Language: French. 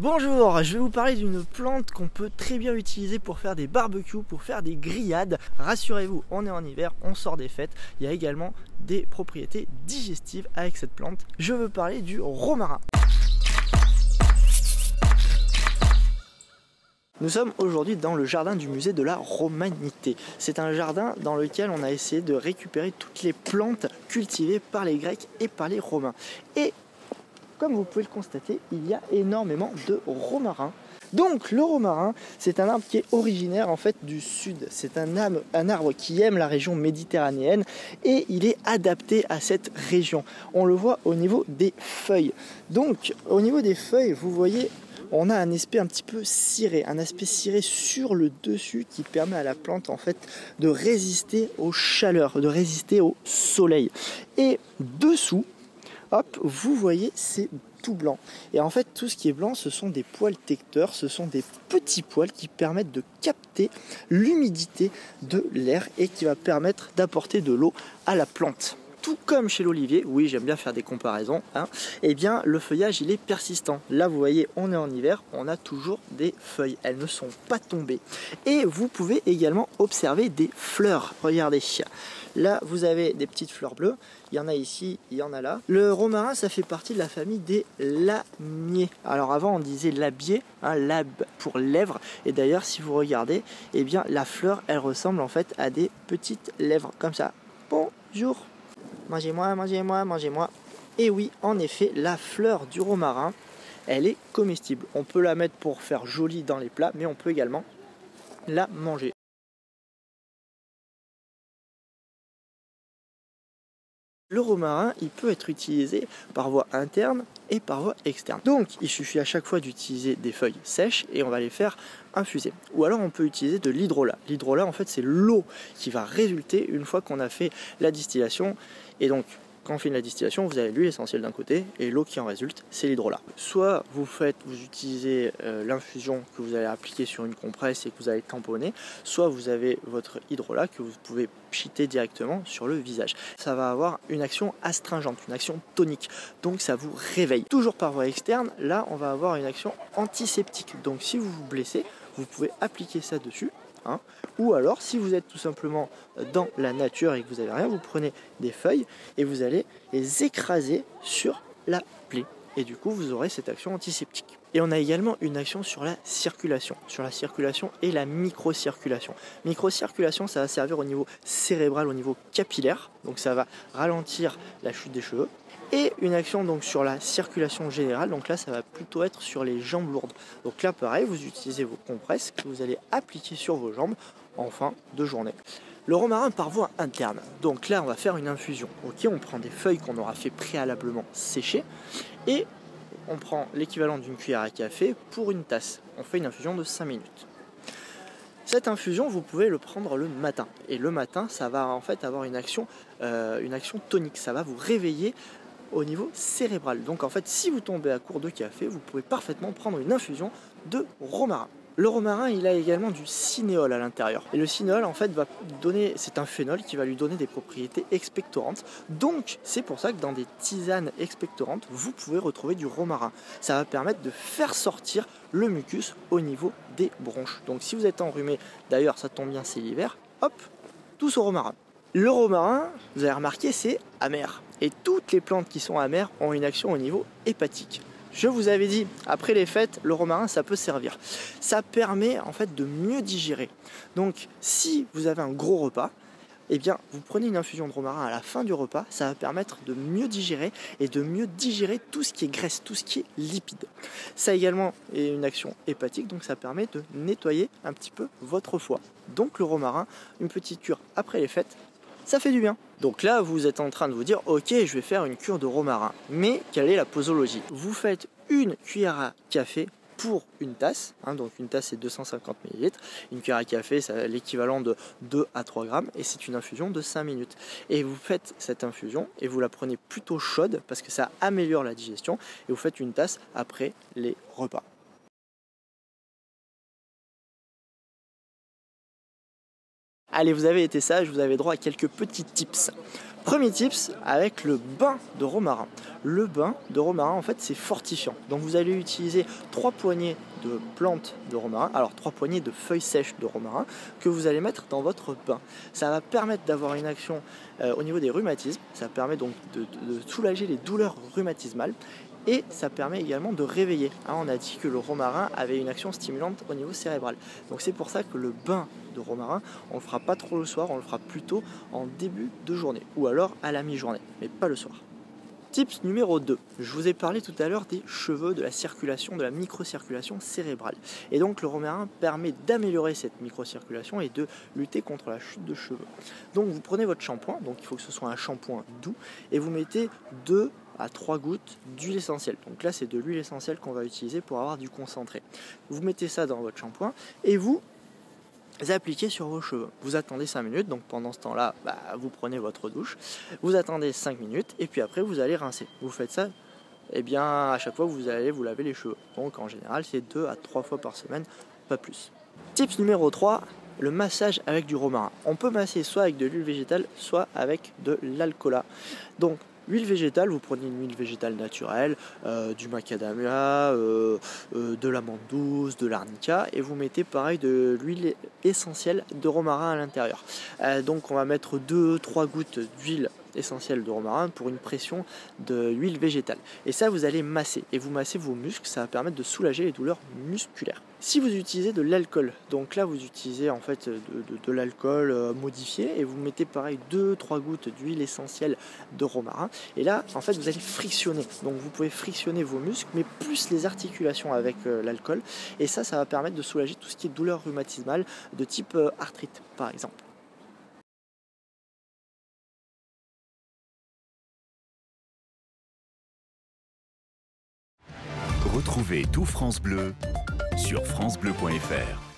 Bonjour, je vais vous parler d'une plante qu'on peut très bien utiliser pour faire des barbecues, pour faire des grillades. Rassurez-vous, on est en hiver, on sort des fêtes. Il y a également des propriétés digestives avec cette plante. Je veux parler du romarin. Nous sommes aujourd'hui dans le jardin du musée de la Romanité. C'est un jardin dans lequel on a essayé de récupérer toutes les plantes cultivées par les Grecs et par les Romains. Et comme vous pouvez le constater, il y a énormément de romarin. Donc le romarin, c'est un arbre qui est originaire en fait du sud. C'est un arbre qui aime la région méditerranéenne et il est adapté à cette région. On le voit au niveau des feuilles. Donc au niveau des feuilles, vous voyez, on a un aspect un petit peu ciré, un aspect ciré sur le dessus qui permet à la plante en fait de résister aux chaleurs, de résister au soleil. Et dessous, hop, vous voyez, c'est tout blanc. Et en fait, tout ce qui est blanc, ce sont des poils tecteurs, ce sont des petits poils qui permettent de capter l'humidité de l'air et qui va permettre d'apporter de l'eau à la plante. Tout comme chez l'olivier, oui j'aime bien faire des comparaisons, eh bien le feuillage il est persistant. Là vous voyez on est en hiver, on a toujours des feuilles, elles ne sont pas tombées. Et vous pouvez également observer des fleurs, regardez. Là vous avez des petites fleurs bleues, il y en a ici, il y en a là. Le romarin ça fait partie de la famille des lamiers. Alors avant on disait labier, lab pour lèvres. Et d'ailleurs si vous regardez, eh bien la fleur elle ressemble en fait à des petites lèvres comme ça. Bonjour. Mangez-moi, mangez-moi, mangez-moi. Et oui, en effet, la fleur du romarin, elle est comestible. On peut la mettre pour faire joli dans les plats, mais on peut également la manger. Le romarin, il peut être utilisé par voie interne et par voie externe. Donc, il suffit à chaque fois d'utiliser des feuilles sèches et on va les faire infuser. Ou alors, on peut utiliser de l'hydrolat. L'hydrolat, en fait, c'est l'eau qui va résulter une fois qu'on a fait la distillation. Et donc, quand on fait la distillation, vous avez l'huile essentielle d'un côté et l'eau qui en résulte, c'est l'hydrolat. Soit vous utilisez l'infusion que vous allez appliquer sur une compresse et que vous allez tamponner, soit vous avez votre hydrolat que vous pouvez pchiter directement sur le visage. Ça va avoir une action astringente, une action tonique, donc ça vous réveille. Toujours par voie externe, là on va avoir une action antiseptique, donc si vous vous blessez, vous pouvez appliquer ça dessus. Ou alors si vous êtes tout simplement dans la nature et que vous n'avez rien, vous prenez des feuilles et vous allez les écraser sur la plaie et du coup vous aurez cette action antiseptique. Et on a également une action sur la circulation et la microcirculation. Microcirculation, ça va servir au niveau cérébral, au niveau capillaire, donc ça va ralentir la chute des cheveux. Et une action donc sur la circulation générale, donc là ça va plutôt être sur les jambes lourdes. Donc là pareil, vous utilisez vos compresses que vous allez appliquer sur vos jambes en fin de journée. Le romarin par voie interne, donc là on va faire une infusion. Ok, on prend des feuilles qu'on aura fait préalablement sécher et on prend l'équivalent d'une cuillère à café pour une tasse. On fait une infusion de 5 minutes. Cette infusion, vous pouvez le prendre le matin. Et le matin, ça va en fait avoir une action tonique. Ça va vous réveiller au niveau cérébral. Donc en fait, si vous tombez à court de café, vous pouvez parfaitement prendre une infusion de romarin. Le romarin, il a également du cinéole à l'intérieur. Et le cinéole, en fait, c'est un phénol qui va lui donner des propriétés expectorantes. Donc, c'est pour ça que dans des tisanes expectorantes, vous pouvez retrouver du romarin. Ça va permettre de faire sortir le mucus au niveau des bronches. Donc, si vous êtes enrhumé, d'ailleurs, ça tombe bien, c'est l'hiver, hop, tous au romarin. Le romarin, vous avez remarqué, c'est amer. Et toutes les plantes qui sont amères ont une action au niveau hépatique. Je vous avais dit, après les fêtes, le romarin, ça peut servir. Ça permet en fait de mieux digérer. Donc, si vous avez un gros repas, eh bien, vous prenez une infusion de romarin à la fin du repas, ça va permettre de mieux digérer et de mieux digérer tout ce qui est graisse, tout ce qui est lipide. Ça également est une action hépatique, donc ça permet de nettoyer un petit peu votre foie. Donc le romarin, une petite cure après les fêtes, ça fait du bien. Donc là, vous êtes en train de vous dire, ok, je vais faire une cure de romarin. Mais quelle est la posologie? Vous faites une cuillère à café pour une tasse, donc une tasse c'est 250 ml, une cuillère à café c'est l'équivalent de 2 à 3 grammes et c'est une infusion de 5 minutes. Et vous faites cette infusion et vous la prenez plutôt chaude parce que ça améliore la digestion et vous faites une tasse après les repas. Allez, vous avez été sage, vous avez droit à quelques petits tips. Premier tips avec le bain de romarin. Le bain de romarin, en fait, c'est fortifiant. Donc vous allez utiliser 3 poignées de plantes de romarin, alors 3 poignées de feuilles sèches de romarin que vous allez mettre dans votre bain. Ça va permettre d'avoir une action au niveau des rhumatismes, ça permet donc de soulager les douleurs rhumatismales et ça permet également de réveiller. On a dit que le romarin avait une action stimulante au niveau cérébral. Donc c'est pour ça que le bain de romarin, on ne le fera pas trop le soir, on le fera plutôt en début de journée ou alors à la mi-journée, mais pas le soir. Tips numéro 2, je vous ai parlé tout à l'heure des cheveux, de la circulation, de la microcirculation cérébrale. Et donc le romarin permet d'améliorer cette microcirculation et de lutter contre la chute de cheveux. Donc vous prenez votre shampoing, donc il faut que ce soit un shampoing doux, et vous mettez 2 à 3 gouttes d'huile essentielle. Donc là c'est de l'huile essentielle qu'on va utiliser pour avoir du concentré. Vous mettez ça dans votre shampoing et vous appliquez sur vos cheveux. Vous attendez 5 minutes, donc pendant ce temps-là, vous prenez votre douche, vous attendez 5 minutes et puis après vous allez rincer. Vous faites ça, à chaque fois vous allez vous laver les cheveux. Donc en général c'est 2 à 3 fois par semaine, pas plus. Tips numéro 3, le massage avec du romarin. On peut masser soit avec de l'huile végétale, soit avec de l'alcool. Donc huile végétale, vous prenez une huile végétale naturelle, du macadamia, de l'amande douce, de l'arnica, et vous mettez pareil de l'huile essentielle de romarin à l'intérieur. Donc on va mettre 2-3 gouttes d'huile essentielle de romarin pour une pression de l'huile végétale. Et ça vous allez masser, et vous massez vos muscles, ça va permettre de soulager les douleurs musculaires. Si vous utilisez de l'alcool, donc là vous utilisez en fait de l'alcool modifié et vous mettez pareil 2-3 gouttes d'huile essentielle de romarin et là en fait vous allez frictionner, donc vous pouvez frictionner vos muscles mais plus les articulations avec l'alcool et ça va permettre de soulager tout ce qui est douleur rhumatismale de type arthrite par exemple. Retrouvez tout France Bleu sur francebleu.fr.